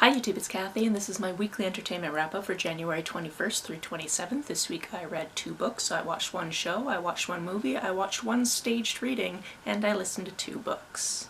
Hi YouTube, it's Kathy, and this is my weekly entertainment wrap-up for January 21st through 27th. This week I read 2 books, so I watched 1 show, I watched 1 movie, I watched 1 staged reading, and I listened to 2 books.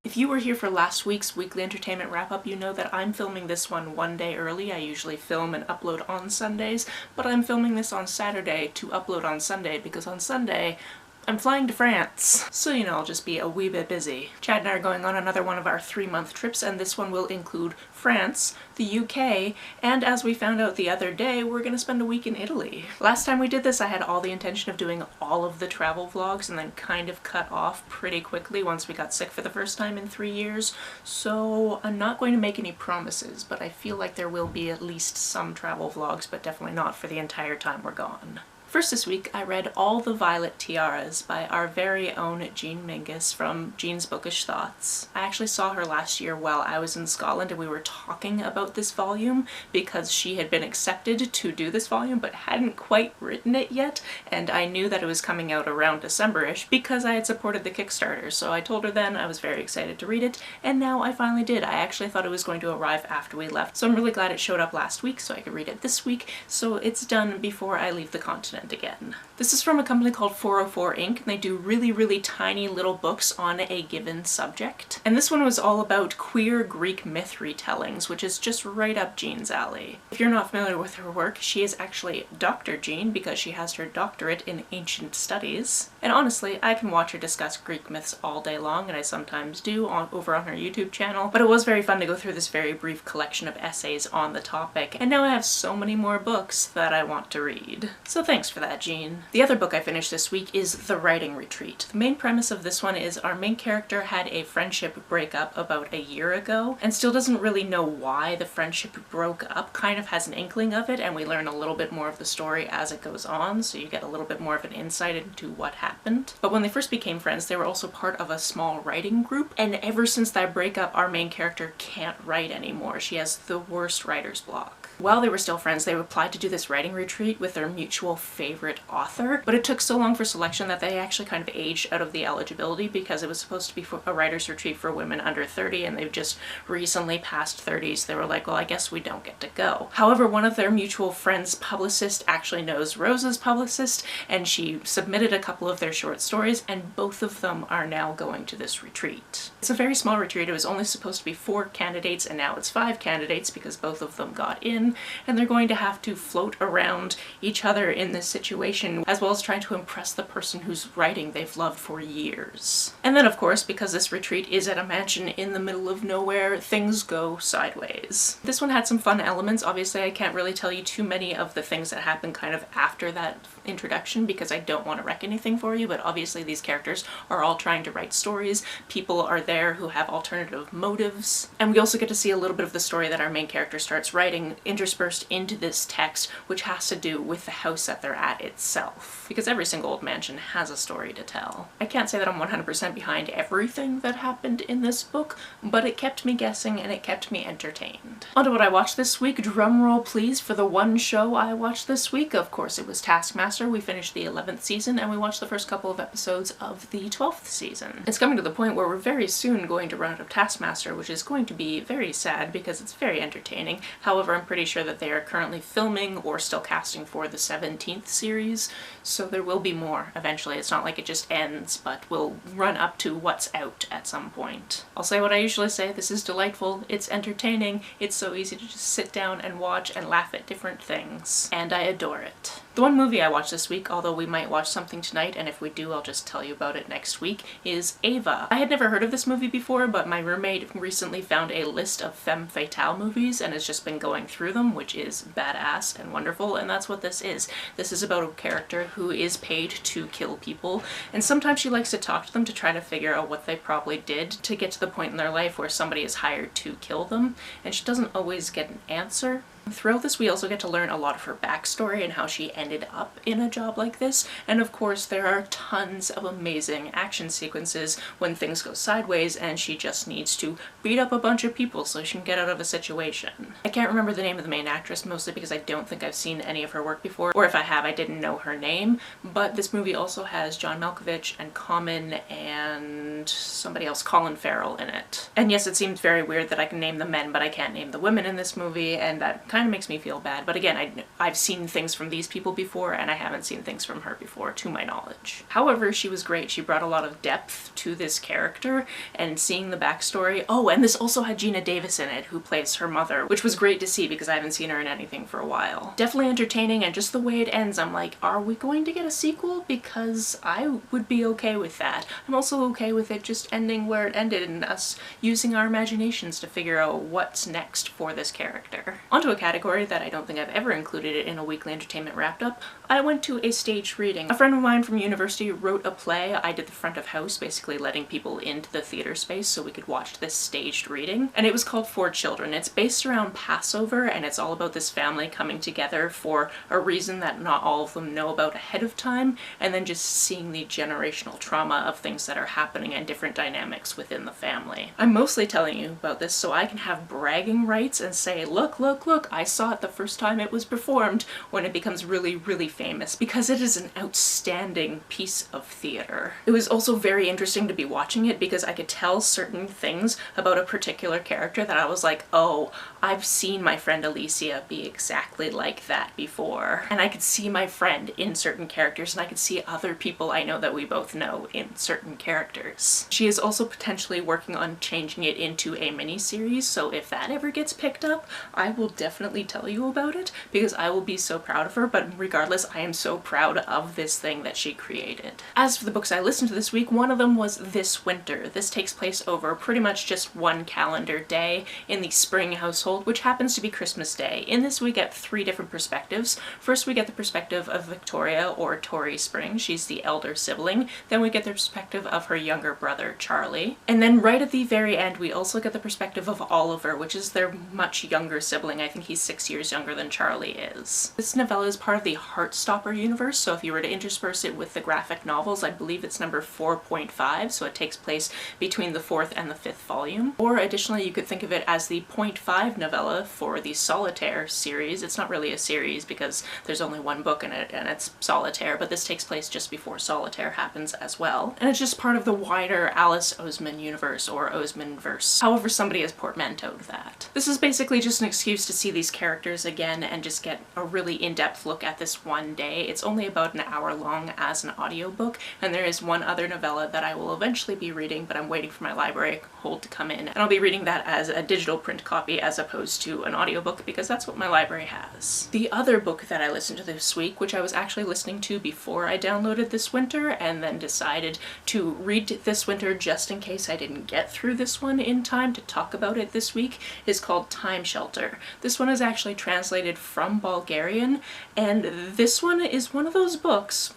If you were here for last week's weekly entertainment wrap-up, you know that I'm filming this one day early. I usually film and upload on Sundays, but I'm filming this on Saturday to upload on Sunday because on Sunday I'm flying to France. So, you know, I'll just be a wee bit busy. Chad and I are going on another one of our 3-month trips, and this one will include France, the UK, and as we found out the other day, we're gonna spend a week in Italy. Last time we did this, I had all the intention of doing all of the travel vlogs and then kind of cut off pretty quickly once we got sick for the first time in 3 years. So I'm not going to make any promises, but I feel like there will be at least some travel vlogs, but definitely not for the entire time we're gone. First this week, I read All the Violet Tiaras by our very own Jean Mingus from Jean's Bookish Thoughts. I actually saw her last year while I was in Scotland and we were talking about this volume because she had been accepted to do this volume but hadn't quite written it yet, and I knew that it was coming out around December-ish because I had supported the Kickstarter, so I told her then I was very excited to read it, and now I finally did. I actually thought it was going to arrive after we left, so I'm really glad it showed up last week so I could read it this week, so it's done before I leave the continent again. This is from a company called 404 Inc. and they do really tiny little books on a given subject. And this one was all about queer Greek myth retellings, which is just right up Jean's alley. If you're not familiar with her work, she is actually Dr. Jean because she has her doctorate in ancient studies. And honestly, I can watch her discuss Greek myths all day long, and I sometimes do over on her YouTube channel, but it was very fun to go through this very brief collection of essays on the topic, and now I have so many more books that I want to read. So thanks for that, Jean. The other book I finished this week is The Writing Retreat. The main premise of this one is our main character had a friendship breakup about a year ago and still doesn't really know why the friendship broke up, kind of has an inkling of it, and we learn a little bit more of the story as it goes on, so you get a little bit more of an insight into what happened. But when they first became friends, they were also part of a small writing group, and ever since that breakup, our main character can't write anymore. She has the worst writer's block. While they were still friends, they applied to do this writing retreat with their mutual favorite author, but it took so long for selection that they actually kind of aged out of the eligibility because it was supposed to be a writer's retreat for women under 30, and they've just recently passed 30, so they were like, well, I guess we don't get to go. However, one of their mutual friends' publicist actually knows Rosa's publicist, and she submitted a couple of their short stories, and both of them are now going to this retreat. It's a very small retreat. It was only supposed to be 4 candidates, and now it's 5 candidates because both of them got in, and they're going to have to float around each other in this situation, as well as trying to impress the person whose writing they've loved for years. And then, of course, because this retreat is at a mansion in the middle of nowhere, things go sideways. This one had some fun elements. Obviously, I can't really tell you too many of the things that happen kind of after that introduction because I don't want to wreck anything for you, but obviously these characters are all trying to write stories. People are there who have alternative motives, and we also get to see a little bit of the story that our main character starts writing interspersed into this text, which has to do with the house that they're at itself, because every single old mansion has a story to tell. I can't say that I'm 100% behind everything that happened in this book, but it kept me guessing and it kept me entertained. On to what I watched this week. Drum roll please for the one show I watched this week. Of course, it was Taskmaster. We finished the 11th season and we watched the first couple of episodes of the 12th season. It's coming to the point where we're very soon going to run out of Taskmaster, which is going to be very sad because it's very entertaining. However, I'm pretty sure that they are currently filming or still casting for the 17th series, so there will be more eventually. It's not like it just ends, but will run up to what's out at some point. I'll say what I usually say, this is delightful, it's entertaining, it's so easy to just sit down and watch and laugh at different things, and I adore it. The one movie I watched this week, although we might watch something tonight, and if we do I'll just tell you about it next week, is Ava. I had never heard of this movie before, but my roommate recently found a list of femme fatale movies and has just been going through them, which is badass and wonderful, and that's what this is. This is about a character who is paid to kill people, and sometimes she likes to talk to them to try to figure out what they probably did to get to the point in their life where somebody is hired to kill them, and she doesn't always get an answer. Throughout this we also get to learn a lot of her backstory and how she ended up in a job like this, and of course there are tons of amazing action sequences when things go sideways and she just needs to beat up a bunch of people so she can get out of a situation. I can't remember the name of the main actress, mostly because I don't think I've seen any of her work before, or if I have I didn't know her name, but this movie also has John Malkovich and Common and somebody else, Colin Farrell, in it. And yes, it seems very weird that I can name the men but I can't name the women in this movie, and that kind of makes me feel bad, but again, I've seen things from these people before and I haven't seen things from her before, to my knowledge. However, she was great. She brought a lot of depth to this character, and seeing the backstory. Oh, and this also had Gina Davis in it, who plays her mother, which was great to see because I haven't seen her in anything for a while. Definitely entertaining, and just the way it ends, I'm like, are we going to get a sequel? Because I would be okay with that. I'm also okay with it just ending where it ended and us using our imaginations to figure out what's next for this character. Onto a category that I don't think I've ever included it in a weekly entertainment wrapped up. I went to a staged reading. A friend of mine from university wrote a play. I did the front of house, basically letting people into the theater space so we could watch this staged reading. And it was called For Children. It's based around Passover, and it's all about this family coming together for a reason that not all of them know about ahead of time, and then just seeing the generational trauma of things that are happening and different dynamics within the family. I'm mostly telling you about this so I can have bragging rights and say, look, look, look, I saw it the first time it was performed, when it becomes really, really famous, because it is an outstanding piece of theater. It was also very interesting to be watching it because I could tell certain things about a particular character that I was like, oh, I've seen my friend Alicia be exactly like that before. And I could see my friend in certain characters, and I could see other people I know that we both know in certain characters. She is also potentially working on changing it into a mini-series, so if that ever gets picked up, I will definitely tell you about it because I will be so proud of her, but regardless, I am so proud of this thing that she created. As for the books I listened to this week, one of them was This Winter. This takes place over pretty much just one calendar day in the Spring household, which happens to be Christmas Day. In this we get three different perspectives. First we get the perspective of Victoria, or Tori Spring. She's the elder sibling. Then we get the perspective of her younger brother, Charlie. And then right at the very end we also get the perspective of Oliver, which is their much younger sibling. I think he's 6 years younger than Charlie is. This novella is part of the Heartstopper universe, so if you were to intersperse it with the graphic novels, I believe it's number 4.5, so it takes place between the 4th and the 5th volume. Or additionally, you could think of it as the .5 novella for the Solitaire series. It's not really a series because there's only one book in it and it's Solitaire, but this takes place just before Solitaire happens as well. And it's just part of the wider Alice Oseman universe, or Osemanverse, however somebody has portmanteaued that. This is basically just an excuse to see these characters again and just get a really in-depth look at this one day. It's only about an hour long as an audiobook, and there is one other novella that I will eventually be reading, but I'm waiting for my library hold to come in, and I'll be reading that as a digital print copy as opposed to an audiobook because that's what my library has. The other book that I listened to this week, which I was actually listening to before I downloaded This Winter and then decided to read This Winter just in case I didn't get through this one in time to talk about it this week, is called Time Shelter. This one is actually translated from Bulgarian, and this one is one of those books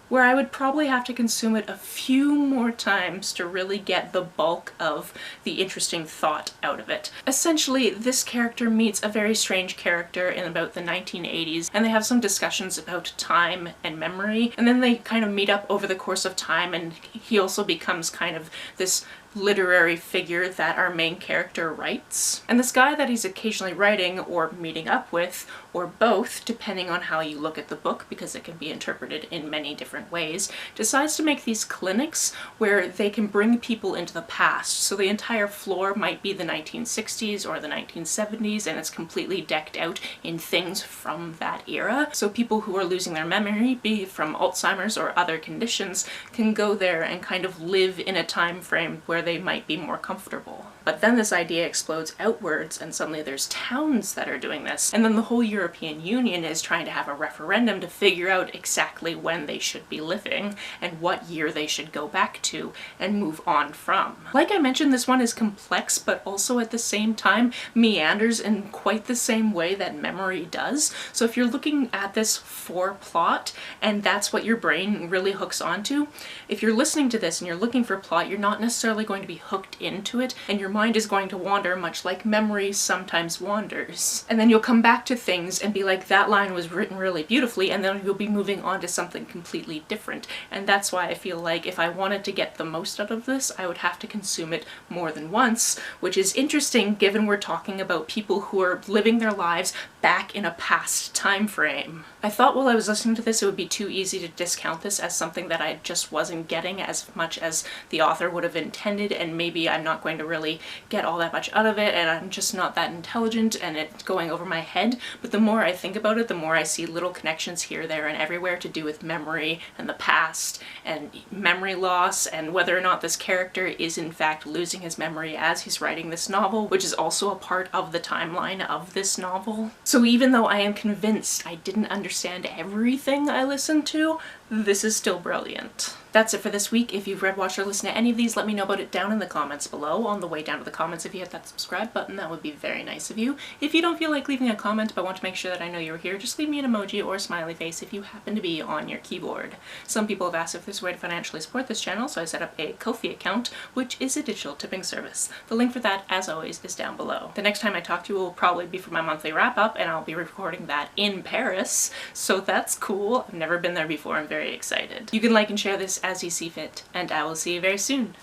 where I would probably have to consume it a few more times to really get the bulk of the interesting thought out of it. Essentially, this character meets a very strange character in about the 1980s, and they have some discussions about time and memory, and then they kind of meet up over the course of time, and he also becomes kind of this literary figure that our main character writes. And this guy that he's occasionally writing or meeting up with, or both, depending on how you look at the book, because it can be interpreted in many different ways, decides to make these clinics where they can bring people into the past. So the entire floor might be the 1960s or the 1970s, and it's completely decked out in things from that era. So people who are losing their memory, be it from Alzheimer's or other conditions, can go there and kind of live in a time frame where they might be more comfortable. But then this idea explodes outwards, and suddenly there's towns that are doing this, and then the whole European Union is trying to have a referendum to figure out exactly when they should be living and what year they should go back to and move on from. Like I mentioned, this one is complex, but also at the same time meanders in quite the same way that memory does. So if you're looking at this for plot, and that's what your brain really hooks onto, if you're listening to this and you're looking for plot, you're not necessarily going going to be hooked into it, and your mind is going to wander much like memory sometimes wanders. And then you'll come back to things and be like, that line was written really beautifully, and then you'll be moving on to something completely different. And that's why I feel like if I wanted to get the most out of this, I would have to consume it more than once, which is interesting given we're talking about people who are living their lives back in a past time frame. I thought while I was listening to this it would be too easy to discount this as something that I just wasn't getting as much as the author would have intended, and maybe I'm not going to really get all that much out of it and I'm just not that intelligent and it's going over my head. But the more I think about it, the more I see little connections here, there, and everywhere to do with memory and the past and memory loss, and whether or not this character is in fact losing his memory as he's writing this novel, which is also a part of the timeline of this novel. So even though I am convinced I didn't understand everything I listened to, this is still brilliant. That's it for this week. If you've read, watched, or listened to any of these, let me know about it down in the comments below. On the way down to the comments, if you hit that subscribe button, that would be very nice of you. If you don't feel like leaving a comment but want to make sure that I know you're here, just leave me an emoji or a smiley face if you happen to be on your keyboard. Some people have asked if there's a way to financially support this channel, so I set up a Ko-fi account, which is a digital tipping service. The link for that, as always, is down below. The next time I talk to you will probably be for my monthly wrap-up, and I'll be recording that in Paris, so that's cool. I've never been there before. I'm very excited. You can like and share this as you see fit, and I will see you very soon.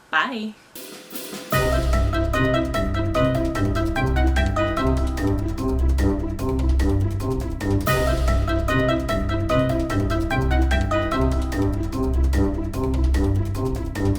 Bye!